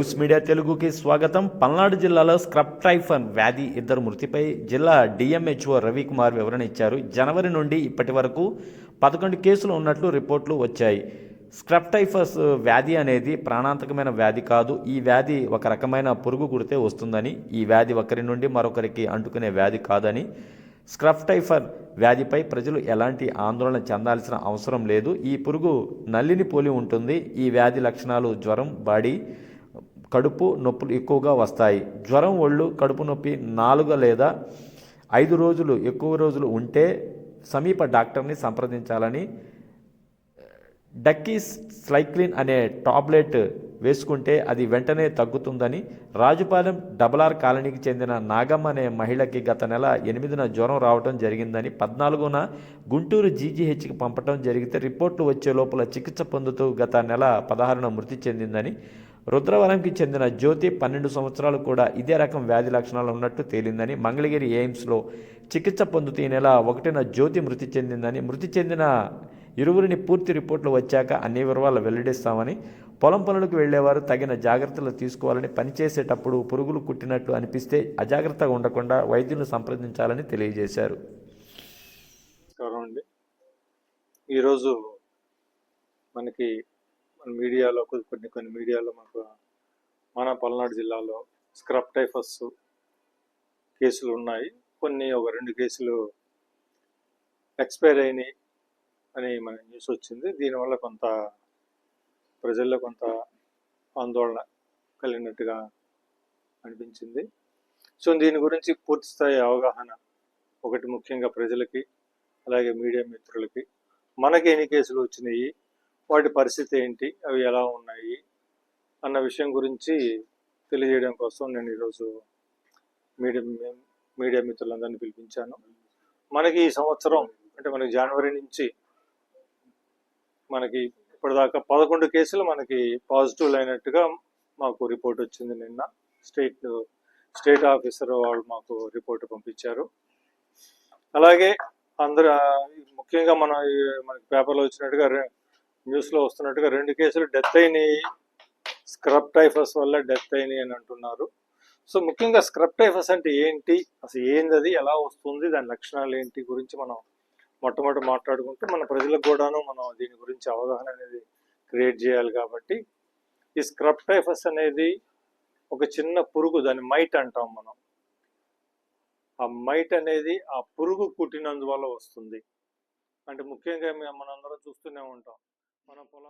Waves media తెలుగుకి స్వాగతం. పల్నాడు జిల్లాలో స్క్రబ్ టైఫన్ వ్యాధి ఇద్దరు మృతిపై జిల్లా డిఎంహెచ్ఓ రవికుమార్ వివరణ ఇచ్చారు. జనవరి నుండి ఇప్పటి వరకు 11 కేసులు ఉన్నట్లు రిపోర్టులు వచ్చాయి. స్క్రబ్ టైఫస్ వ్యాధి అనేది ప్రాణాంతకమైన వ్యాధి కాదు. ఈ వ్యాధి ఒక రకమైన పురుగు కుడితే వస్తుందని, ఈ వ్యాధి ఒకరి నుండి మరొకరికి అంటుకునే వ్యాధి కాదని, స్క్రబ్ టైఫర్ వ్యాధిపై ప్రజలు ఎలాంటి ఆందోళన చెందాల్సిన అవసరం లేదు. ఈ పురుగు నల్లిని పోలి ఉంటుంది. ఈ వ్యాధి లక్షణాలు జ్వరం, బాడీ, కడుపు నొప్పులు ఎక్కువగా వస్తాయి. జ్వరం, ఒళ్ళు, కడుపు నొప్పి 4 లేదా 5 రోజులు ఎక్కువ రోజులు ఉంటే సమీప డాక్టర్ని సంప్రదించాలని, డక్కిసైక్లిన్ అనే టాబ్లెట్ వేసుకుంటే అది వెంటనే తగ్గుతుందని, రాజుపాలెం డబలార్ కాలనీకి చెందిన నాగమ్మ అనే మహిళకి గత నెల 8న జ్వరం రావడం జరిగిందని, 14న గుంటూరు జీజీహెచ్కి పంపడం జరిగితే రిపోర్ట్లు వచ్చే లోపల చికిత్స పొందుతూ గత నెల 16న మృతి చెందిందని, రుద్రవరంకి చెందిన జ్యోతి 12 సంవత్సరాలు కూడా ఇదే రకం వ్యాధి లక్షణాలు ఉన్నట్టు తేలిందని, మంగళగిరి ఎయిమ్స్లో చికిత్స పొందుతూ ఈ నెల 1న జ్యోతి మృతి చెందిందని, మృతి చెందిన ఇరువురిని పూర్తి రిపోర్ట్లు వచ్చాక అన్ని వివరాలు వెల్లడిస్తామని, పొలం పనులకు వెళ్లేవారు తగిన జాగ్రత్తలు తీసుకోవాలని, పనిచేసేటప్పుడు పురుగులు కుట్టినట్లు అనిపిస్తే అజాగ్రత్తగా ఉండకుండా వైద్యులను సంప్రదించాలని తెలియజేశారు. ఈరోజు మనకి మీడియాలో కొన్ని మీడియాలో మన పల్నాడు జిల్లాలో స్క్రబ్ టైఫస్ కేసులు ఉన్నాయి. ఒక 2 కేసులు ఎక్స్పైర్ అయినాయి అని మన న్యూస్ వచ్చింది. దీనివల్ల ప్రజల్లో కొంత ఆందోళన కలిగినట్టుగా అనిపించింది. సో దీని గురించి పూర్తి స్థాయి అవగాహన ఒకటి ముఖ్యంగా ప్రజలకి, అలాగే మీడియా మిత్రులకి, మనకి ఎన్ని కేసులు వచ్చినాయి, వాటి పరిస్థితి ఏంటి, అవి ఎలా ఉన్నాయి అన్న విషయం గురించి తెలియజేయడం కోసం నేను ఈరోజు మీడియా మిత్రులందరినీ పిలిపించాను. మనకి ఈ సంవత్సరం అంటే మనకి జనవరి నుంచి మనకి ఇప్పటిదాకా 11 కేసులు మనకి పాజిటివ్ అయినట్టుగా మాకు రిపోర్ట్ వచ్చింది. నిన్న స్టేట్ ఆఫీసర్ వాళ్ళు మాకు రిపోర్ట్ పంపించారు. అలాగే ముఖ్యంగా మనకి పేపర్లో వచ్చినట్టుగా న్యూస్లో వస్తున్నట్టుగా 2 కేసులు డెత్ అయినాయి, స్క్రబ్ టైఫస్ వల్ల డెత్ అయినాయి అని అంటున్నారు. సో ముఖ్యంగా స్క్రబ్ టైఫస్ అంటే ఏంటి, అసలు ఏంది, అది ఎలా వస్తుంది, దాని లక్షణాలు ఏంటి గురించి మనం మొట్టమొదటి మాట్లాడుకుంటే మన ప్రజలకు కూడాను మనం దీని గురించి అవగాహన అనేది క్రియేట్ చేయాలి. కాబట్టి ఈ స్క్రబ్ టైఫస్ అనేది ఒక చిన్న పురుగు, దాన్ని మైట్ అంటాం మనం. ఆ మైట్ అనేది ఆ పురుగు కుట్టినందువల్ల వస్తుంది. అంటే ముఖ్యంగా మనందరం చూస్తూనే ఉంటాం మన పొలాలు.